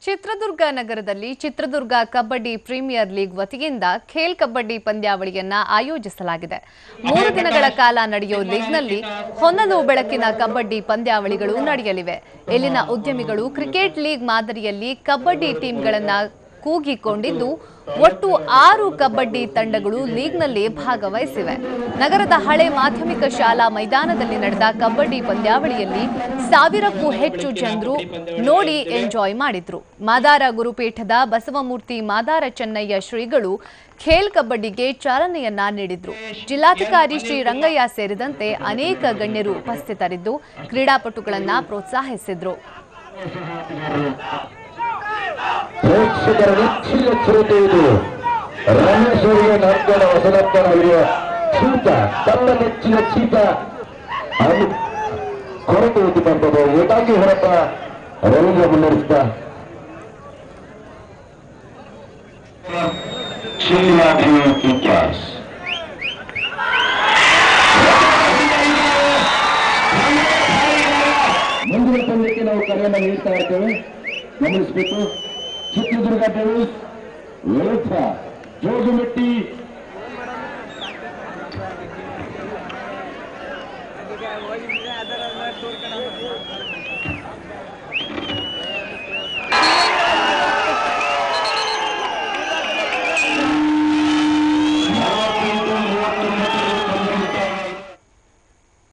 ಚಿತ್ರದುರ್ಗ ನಗರದಲ್ಲಿ Chitradurga kabaddi premier league ವತಿಯಿಂದ ಖೇಲ್ ಕಬಡ್ಡಿ ಪಂದ್ಯಾವಳಿಯನ್ನ ಆಯೋಜಿಸಲಾಗಿದೆ. 3 ದಿನಗಳ ಕಾಲ ನಡೆಯುವ ಲೀಗ್ನಲ್ಲಿ ಹೊನಲು ಬೆಳಕಿನ ಕಬಡ್ಡಿ ಪಂದ್ಯಾವಳಿಗಳು ನಡೆಯಲಿವೆ. ಇಲ್ಲಿನ ಉದ್ಯಮಿಗಳು ಕ್ರಿಕೆಟ್ ಲೀಗ್ ಮಾದರಿಯಲ್ಲಿ ಕಬಡ್ಡಿ ಟೀಮ್ಗಳನ್ನು ಕೂಗಿಕೊಂಡಿದ್ದು ಒಟ್ಟು 6 ಕಬಡ್ಡಿ ತಂಡಗಳು ಲೀಗ್ನಲ್ಲಿ ಭಾಗವಹಿಸಿವೆ. ನಗರದ ಹಳೆ ಮಾಧ್ಯಮಿಕ ಶಾಲಾ ಮೈದಾನದಲ್ಲಿ ನಡೆದ ಕಬಡ್ಡಿ ಪಂದ್ಯಾವಳಿಯಲ್ಲಿ 1000ಕ್ಕೂ ಹೆಚ್ಚು ಜನರು ನೋಡಿ ಎಂಜಾಯ್ ಮಾಡಿದ್ರು. ಮಾದಾರ ಗುರುಪೀಠದ ಬಸವಮೂರ್ತಿ ಮಾದಾರ ಚೆನ್ನಯ್ಯ ಶ್ರೀಗಳು ಖೇಲ್ ಕಬಡ್ಡಿಗೆ ಚಾಲನೆಯನ್ನ ನೀಡಿದ್ರು. ಜಿಲ್ಲಾಧಿಕಾರಿ ಶ್ರೀ ರಂಗಯ್ಯ ಸೇರಿದಂತೆ ಅನೇಕ ಗಣ್ಯರು ಉಪಸ್ಥಿತರಿದ್ದು ಕ್ರೀಡಾಪಟುಗಳನ್ನ ಪ್ರೋತ್ಸಾಹಿಸಿದ್ರು. ಪ್ರೇಕ್ಷಕರ ನೆಚ್ಚಿನ ಶ್ರೋತೆಯುವುದು ರಮೇಶ್ವರಿಯ ನರ್ಗಣ ವಸನಪ್ಪನವರ ಚೀಟ, ತನ್ನ ನೆಚ್ಚಿನ ಚೀಟ ಅದು ಕೊರತೆ ಬಂದದ್ದು ಒಟ್ಟಾಗಿ ಹೊರಪ ರವೀಂದ್ರ ಮುನ್ನಡೆಸಿದ ಮುಂದಿನ ಪಂದ್ಯಕ್ಕೆ ನಾವು ಕರೆಯನ್ನು ನೀಡ್ತಾ ಇರ್ತೇವೆ. ಗಮನಿಸಬೇಕು. ಚಿತ್ರದುರ್ಗ ಡೆವಿಲ್ಸ್ ವಿರುದ್ಧ ಜೋಗುಮೆಟ್ಟಿ